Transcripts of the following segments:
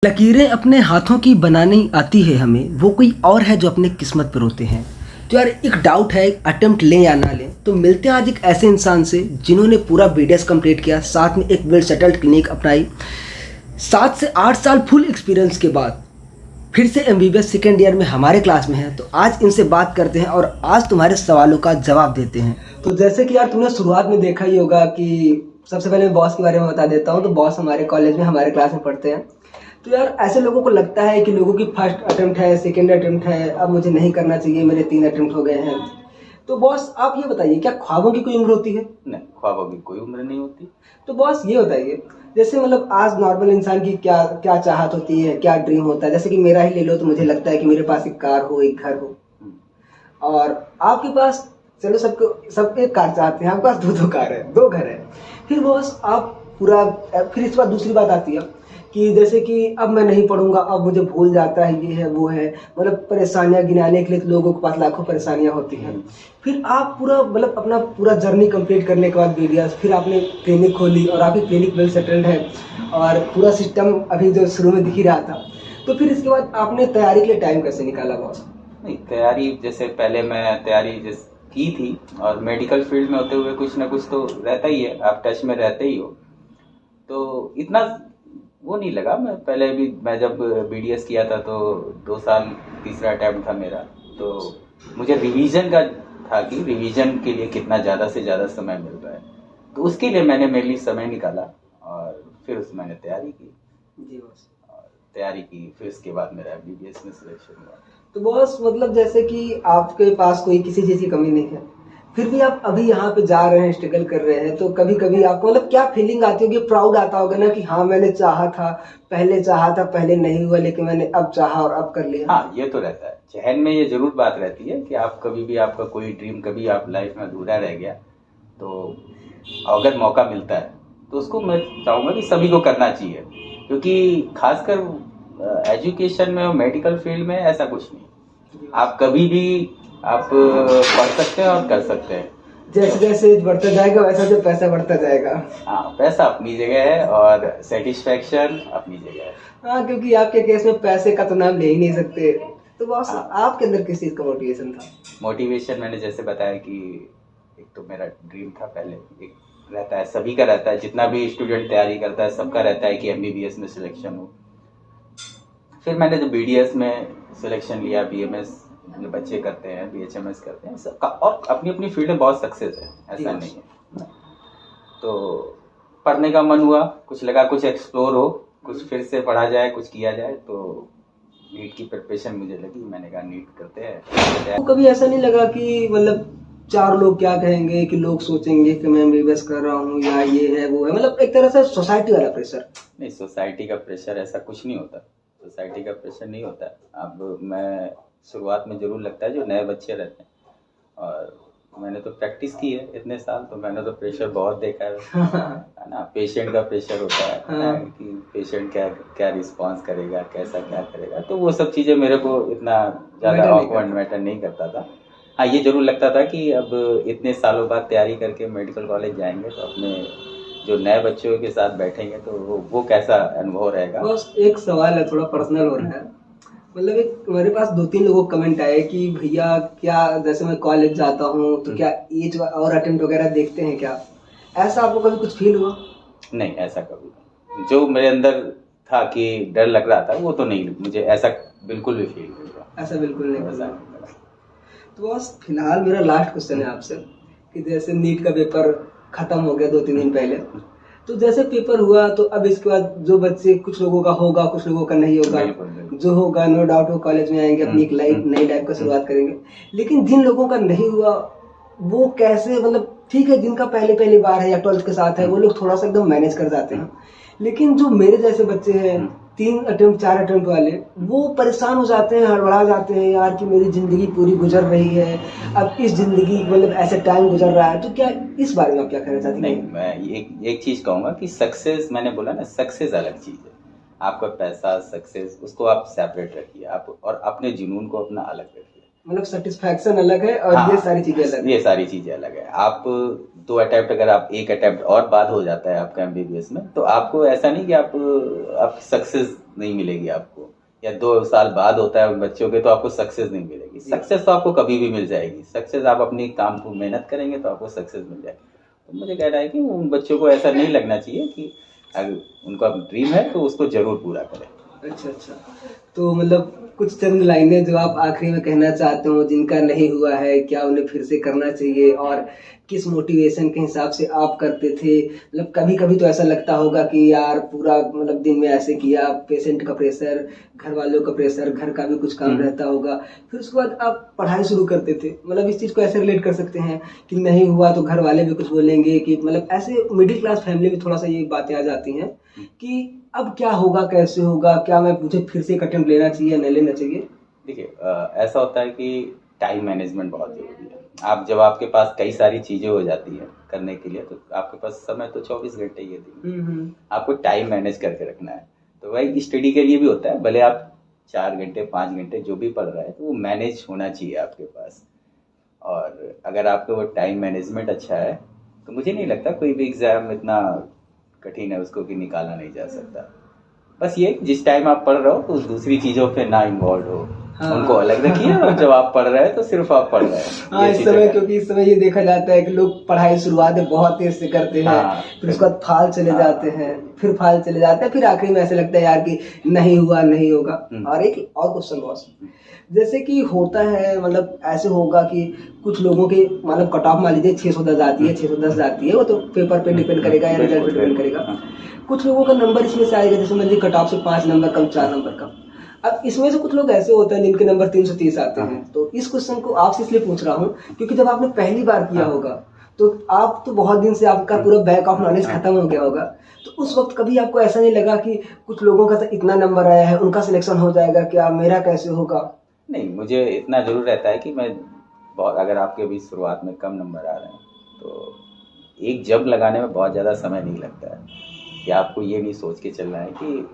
लकीरें अपने हाथों की बनानी आती है हमें, वो कोई और है जो अपने किस्मत पर होते हैं। तो यार एक डाउट है, अटेम्प्ट लें या ना लें, तो मिलते हैं आज एक ऐसे इंसान से जिन्होंने पूरा बीडीएस कंप्लीट किया, साथ में एक वेल सेटल्ड क्लिनिक अपनाई। 7 से 8 साल फुल एक्सपीरियंस के बाद फिर से एमबीबीएस सेकेंड ईयर में हमारे क्लास में है। तो आज इनसे बात करते हैं और आज तुम्हारे सवालों का जवाब देते हैं। तो जैसे कि यार तुमने शुरुआत में देखा ही होगा कि सबसे पहले मैं बॉस के बारे में बता देता हूँ। तो बॉस हमारे कॉलेज में हमारे क्लास में पढ़ते हैं। तो यार ऐसे लोगों को लगता है कि लोगों की फर्स्ट अटेम्प्ट है, सेकेंड अटेम्प्ट है, अब मुझे नहीं करना चाहिए, मेरे 3 अटेम्प्ट हो गए हैं। तो बॉस आप ये बताइए, क्या ख्वाबों की कोई उम्र होती है? नहीं, ख्वाबों की कोई उम्र नहीं होती। तो बॉस ये बताइए, जैसे मतलब आज नॉर्मल इंसान की क्या क्या चाहत होती है, क्या ड्रीम होता है? जैसे कि मेरा ही ले लो, तो मुझे लगता है कि मेरे पास एक कार हो, एक घर हो। और आपके पास, चलो सबको सब एक कार चाहते हैं, आपके पास दो कार है, 2 घर है। फिर बॉस आप पूरा, फिर इस बार दूसरी बात आती है कि जैसे कि अब मैं नहीं पढ़ूंगा, अब मुझे भूल जाता है, ये है वो है, मतलब परेशानियां गिनाने के लिए तो लोगों के पास लाखों परेशानियां होती हैं। फिर आप पूरा मतलब अपना पूरा जर्नी कंप्लीट करने के बाद बीडीएस, फिर आपने क्लिनिक खोली और आपकी क्लिनिक वेल सेटल्ड है और पूरा सिस्टम अभी जो शुरू में दिख ही रहा था। तो फिर इसके बाद आपने तैयारी के लिए टाइम कैसे निकाला बॉस? नहीं, तैयारी जैसे पहले मैं तैयारी की थी, और मेडिकल फील्ड में होते हुए कुछ ना कुछ तो रहता ही है, आप टच में रहते ही हो। तो इतना वो नहीं लगा। मैं जब बीडीएस किया था तो 2 साल तीसरा अटैम्प्ट था मेरा। तो मुझे रिवीजन का था कि रिवीजन के लिए कितना ज़्यादा से ज़्यादा समय मिल रहा है, तो उसके लिए मैंने मेरे लिए समय निकाला और फिर उसमें मैंने तैयारी की। जी बॉस। और तैयारी की, फिर उसके बाद मेरा बीबीएस में सिलेक्शन हुआ। तो बॉस मतलब जैसे कि आपके पास कोई किसी चीज़ की कमी नहीं है, फिर भी आप अभी यहाँ पे जा रहे हैं, स्ट्रगल कर रहे हैं, तो कभी कभी आपको मतलब क्या फीलिंग आती होगी? प्राउड आता होगा ना कि हाँ मैंने चाहा था, पहले नहीं हुआ, लेकिन मैंने अब चाहा और अब कर लिया। हाँ, ये तो रहता है, जहन में ये जरूर बात रहती है कि आप कभी भी, आपका कोई ड्रीम कभी आप लाइफ में अधूरा रह गया, तो अगर मौका मिलता है तो उसको मैं चाहूँगा कि सभी को करना चाहिए। क्योंकि खासकर एजुकेशन में और मेडिकल फील्ड में ऐसा कुछ नहीं, आप कभी भी आप पढ़ सकते हैं और कर सकते हैं। जैसे जैसे बढ़ता जाएगा वैसा जो पैसा बढ़ता जाएगा। हाँ, पैसा अपनी जगह है और सेटिस्फैक्शन अपनी जगह है। हाँ, क्योंकि आपके केस में पैसे का तो नाम ले ही नहीं सकते। तो बॉस हाँ, आपके अंदर किस चीज़ का मोटिवेशन था? मोटिवेशन मैंने जैसे बताया कि एक तो मेरा ड्रीम था पहले, एक रहता है, सभी का रहता है, जितना भी स्टूडेंट तैयारी करता है सबका रहता है कि एमबीबीएस में सिलेक्शन हो। फिर मैंने जब बीडीएस में सिलेक्शन लिया, बीएमएस जो बच्चे करते हैं, बीएचएमएस करते हैं, सबका और अपनी अपनी फील्ड में बहुत सक्सेस है, ऐसा नहीं है। तो पढ़ने का मन हुआ, कुछ लगा कुछ एक्सप्लोर हो, कुछ फिर से पढ़ा जाए, कुछ किया जाए। तो नीट की प्रिपरेशन मुझे लगी, मैंने कहा नीट करते हैं। तो कभी ऐसा नहीं लगा कि मतलब 4 लोग क्या कहेंगे, कि लोग सोचेंगे कि मैं एमबीबीएस कर रहा हूँ या ये है वो है, मतलब एक तरह से सोसाइटी वाला प्रेशर? नहीं, सोसाइटी का प्रेशर ऐसा कुछ नहीं होता, सोसाइटी का प्रेशर नहीं होता। अब मैं शुरुआत में जरूर लगता है जो नए बच्चे रहते हैं, और मैंने तो प्रैक्टिस की है इतने साल, तो मैंने तो प्रेशर बहुत देखा है ना। पेशेंट का प्रेशर होता है ना, कि पेशेंट क्या क्या रिस्पॉन्स करेगा, कैसा क्या करेगा। तो वो सब चीज़ें मेरे को इतना ज़्यादा ऑकवर्ड मैटर नहीं करता था। हाँ, ये जरूर लगता था कि अब इतने सालों बाद तैयारी करके मेडिकल कॉलेज जाएंगे तो अपने जो नए बच्चों के साथ बैठेंगे तो वो कैसा अनुभव रहेगा। बस एक सवाल है, थोड़ा पर्सनल हो रहा है। मतलब एक मेरे पास 2-3 लोगों का कमेंट आया कि भैया क्या, जैसे मैं कॉलेज जाता हूँ तो क्या एज और अटेम्प्ट वगैरह देखते हैं क्या? ऐसा आपको कभी कुछ फील हुआ? नहीं, ऐसा कभी नहीं। जो मेरे अंदर था कि डर लग रहा था वो तो नहीं, मुझे ऐसा बिल्कुल भी फील नहीं हुआ। ऐसा बिल्कुल नहीं ऐसा हुआ। नहीं लगा। तो बस फिलहाल मेरा लास्ट क्वेश्चन है आपसे कि जैसे नीट का पेपर खत्म हो गया 2-3 दिन पहले, तो जैसे पेपर हुआ तो अब इसके बाद जो बच्चे, कुछ लोगों का होगा, कुछ लोगों का नहीं होगा। बिल्कुल, बिल्कुल। जो होगा नो डाउट वो कॉलेज में आएंगे, अपनी एक लाइफ, नई लाइफ का शुरुआत करेंगे। लेकिन जिन लोगों का नहीं हुआ वो कैसे, मतलब ठीक है जिनका पहले पहली बार है या 12th के साथ है वो लोग थोड़ा सा एकदम मैनेज कर जाते हैं, लेकिन जो मेरे जैसे बच्चे हैं 3 अटेम्प्ट 4 अटेम्प्ट वाले, वो परेशान हो जाते हैं, हड़बड़ा जाते हैं यार कि मेरी जिंदगी पूरी गुजर रही है, अब इस जिंदगी मतलब ऐसे टाइम गुजर रहा है। तो क्या इस बारे में आप क्या कहना चाहते हैं? नहीं, मैं एक चीज कहूंगा कि सक्सेस, मैंने बोला ना, सक्सेस अलग चीज है। आपका पैसा, सक्सेस, उसको आप सेपरेट रखिए, आप और अपने जुनून को अपना अलग रखिए। मतलब सेटिस्फैक्शन अलग है और हाँ, ये सारी चीजें अलग ये सारी चीजें अलग है। आप 2 अटेम्प्ट, अगर आप 1 अटेम्प्ट और बाद हो जाता है आपका एमबीबीएस में, तो आपको ऐसा नहीं कि आप सक्सेस नहीं मिलेगी आपको, या 2 साल बाद होता है बच्चों के तो आपको सक्सेस नहीं मिलेगी। सक्सेस तो आपको कभी भी मिल जाएगी। सक्सेस आप अपनी काम को मेहनत करेंगे तो आपको सक्सेस मिल जाएगी। तो मुझे कहना है कि उन बच्चों को ऐसा नहीं लगना चाहिए कि अगर उनका ड्रीम है तो उसको जरूर पूरा करें। अच्छा अच्छा, तो मतलब कुछ चंद लाइनें जो आप आखिरी में कहना चाहते हो जिनका नहीं हुआ है, क्या उन्हें फिर से करना चाहिए और किस मोटिवेशन के हिसाब से आप करते थे? मतलब कभी कभी तो ऐसा लगता होगा कि यार पूरा मतलब दिन में ऐसे किया, पेशेंट का प्रेशर, घर वालों का प्रेशर, घर का भी कुछ काम रहता होगा, फिर उसके बाद आप पढ़ाई शुरू करते थे। मतलब इस चीज़ को ऐसे रिलेट कर सकते हैं कि नहीं हुआ तो घर वाले भी कुछ बोलेंगे, कि मतलब ऐसे मिडिल क्लास फैमिली में थोड़ा सा ये बातें आ जाती हैं कि अब क्या होगा, कैसे होगा, क्या मैं मुझे फिर से एक अटेम्प्ट लेना चाहिए या नहीं लेना चाहिए? देखिए, ऐसा होता है कि टाइम मैनेजमेंट बहुत ज़रूरी है। आप जब आपके पास कई सारी चीज़ें हो जाती हैं करने के लिए, तो आपके पास समय तो 24 घंटे ही है दिन में। आपको टाइम मैनेज करके रखना है। तो वही स्टडी के लिए भी होता है, भले आप 4 घंटे 5 घंटे जो भी पढ़ रहे हैं तो वो मैनेज होना चाहिए आपके पास। और अगर आपका वो टाइम मैनेजमेंट अच्छा है तो मुझे नहीं लगता कोई भी एग्ज़ाम इतना कठिन है उसको कि निकाला नहीं जा सकता। बस ये जिस टाइम आप पढ़ रहे हो तो दूसरी चीज़ों पे ना इन्वॉल्व हो। हाँ। उनको अलग रखिए, और जब आप पढ़ रहे हैं तो सिर्फ आप पढ़ रहे हैं। हाँ, ये इस चीज़ें समय करें। क्योंकि इस समय ये देखा जाता है कि लोग पढ़ाई शुरुआत में बहुत तेज से करते हैं, हाँ, फिर उसके बाद फाल चले हाँ। जाते हैं, फिर फाल चले जाते हैं, फिर आखिरी में ऐसे लगता है यार कि नहीं हुआ नहीं होगा। और एक और क्वेश्चन बॉस, जैसे कि होता है मतलब ऐसे होगा कि कुछ लोगों के मतलब कट ऑफ मान लीजिए 610 आती है, 610 आती है, वो तो पेपर पे डिपेंड करेगा या रिजल्ट पे डिपेंड करेगा। कुछ लोगों का नंबर इसमें से आएगा, जैसे मान लीजिए कट ऑफ से 5 नंबर कम, 4 नंबर कम। अब इसमें से कुछ लोग ऐसे होते हैं जिनके नंबर 330 आते हैं। तो इस क्वेश्चन को आपसे इसलिए पूछ रहा हूँ क्योंकि जब आपने पहली बार किया होगा तो आप तो बहुत दिन से आपका पूरा बैक ऑफ नॉलेज खत्म हो गया होगा, तो उस वक्त कभी आपको ऐसा नहीं लगा कि कुछ लोगों का तो इतना नंबर आया है, उनका सिलेक्शन हो जाएगा क्या, मेरा कैसे होगा? नहीं, मुझे इतना ज़रूर रहता है कि मैं बहुत, अगर आपके अभी शुरुआत में कम नंबर आ रहे हैं तो एक जंप लगाने में बहुत ज़्यादा समय नहीं लगता है। कि आपको ये नहीं सोच के चलना है कि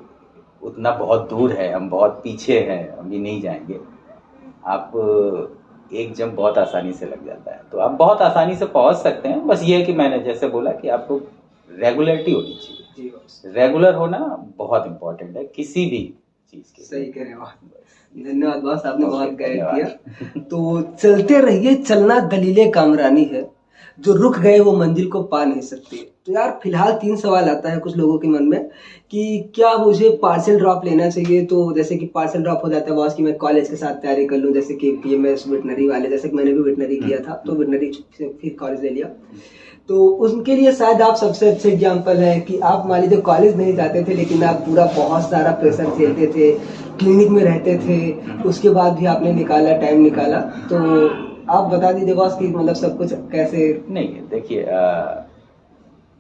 उतना बहुत दूर है, हम बहुत पीछे हैं, अभी नहीं जाएंगे। आप एक जंप बहुत आसानी से लग जाता है, तो आप बहुत आसानी से पहुंच सकते हैं। बस ये है कि मैंने जैसे बोला कि आपको रेगुलरिटी होनी चाहिए। रेगुलर होना बहुत इम्पोर्टेंट है किसी भी चीज़ के। सही कह रहे हो, धन्यवाद बॉस, आपने बहुत गाइड किया। तो चलते रहिए, चलना दलीले कामरानी है, जो रुक गए वो मंजिल को पा नहीं सकते। तो यार फिलहाल 3 सवाल आता है कुछ लोगों के मन में कि क्या मुझे पार्शियल ड्रॉप लेना चाहिए? तो जैसे कि पार्शियल ड्रॉप हो जाता है बॉस कि मैं कॉलेज के साथ तैयारी कर लूँ, जैसे कि पीएमएस वेटनरी वाले, जैसे कि मैंने भी वेटनरी किया था तो वेटनरी से फिर कॉलेज ले लिया। तो उनके लिए शायद आप सबसे अच्छे एग्जाम्पल हैं कि आप मान लीजिए कॉलेज नहीं जाते थे लेकिन आप पूरा बहुत सारा प्रेशर झेलते थे, क्लिनिक में रहते थे, उसके बाद भी आपने निकाला, टाइम निकाला। तो आप बता दीजिए बॉस कि मतलब सब कुछ कैसे? नहीं, देखिए,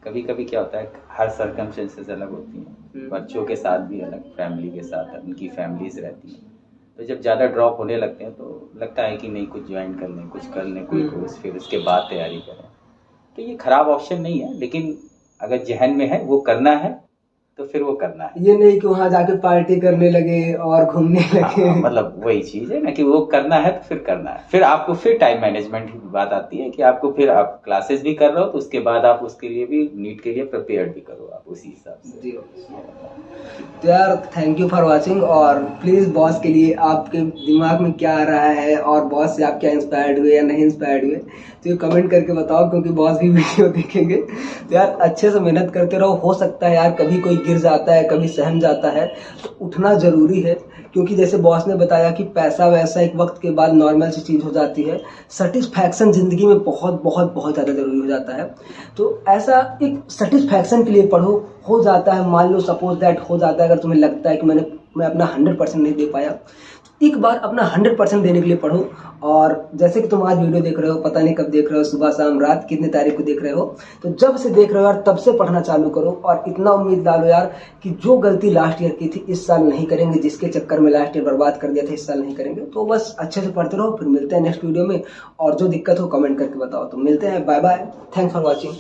कभी कभी क्या होता है, हर सर्कमस्टेंसेस अलग होती हैं। बच्चों के साथ भी अलग, फैमिली के साथ उनकी फैमिलीज रहती हैं। तो जब ज़्यादा ड्रॉप होने लगते हैं तो लगता है कि नहीं, कुछ ज्वाइन कर लें, कुछ कर लें कोई कोर्स, फिर उसके बाद तैयारी करें। तो ये खराब ऑप्शन नहीं है, लेकिन अगर जहन में है वो करना है तो फिर वो करना है। ये नहीं कि वहां जाके पार्टी करने लगे और घूमने लगे। हाँ, मतलब वही चीज़ है ना कि वो करना है तो फिर करना है। फिर आपको फिर टाइम मैनेजमेंट की बात आती है कि आपको फिर आप क्लासेस भी कर रहे हो तो उसके बाद आप उसके लिए भी, नीट के लिए प्रिपेयर्ड भी करो आप उसी हिसाब से। तो यार थैंक यू फॉर वाचिंग, और प्लीज़ बॉस के लिए आपके दिमाग में क्या आ रहा है और बॉस से आप क्या इंस्पायर्ड हुए या नहीं इंस्पायर्ड हुए तो ये कमेंट करके बताओ, क्योंकि बॉस भी वीडियो देखेंगे। तो यार अच्छे से मेहनत करते रहो, हो सकता है यार कभी कोई गिर जाता है, कभी सहम जाता है, तो उठना ज़रूरी है। क्योंकि जैसे बॉस ने बताया कि पैसा वैसा एक वक्त के बाद नॉर्मल सी चीज़ हो जाती है, सेटिस्फैक्शन ज़िंदगी में बहुत बहुत बहुत ज़्यादा ज़रूरी हो जाता है। तो ऐसा एक सेटिस्फैक्शन के लिए पढ़ो, हो जाता है, मान लो सपोज दैट हो जाता है, अगर तुम्हें लगता है कि मैं अपना 100% नहीं दे पाया, तो एक बार अपना 100% देने के लिए पढ़ो। और जैसे कि तुम आज वीडियो देख रहे हो, पता नहीं कब देख रहे हो, सुबह शाम रात कितने तारीख को देख रहे हो, तो जब से देख रहे हो यार तब से पढ़ना चालू करो। और इतना उम्मीद डालो यार कि जो गलती लास्ट ईयर की थी इस साल नहीं करेंगे, जिसके चक्कर में लास्ट ईयर बर्बाद कर दिया था इस साल नहीं करेंगे। तो बस अच्छे से पढ़ते रहो, फिर मिलते हैं नेक्स्ट वीडियो में, और जो दिक्कत हो कमेंट करके बताओ। तो मिलते हैं, bye bye, thanks for watching.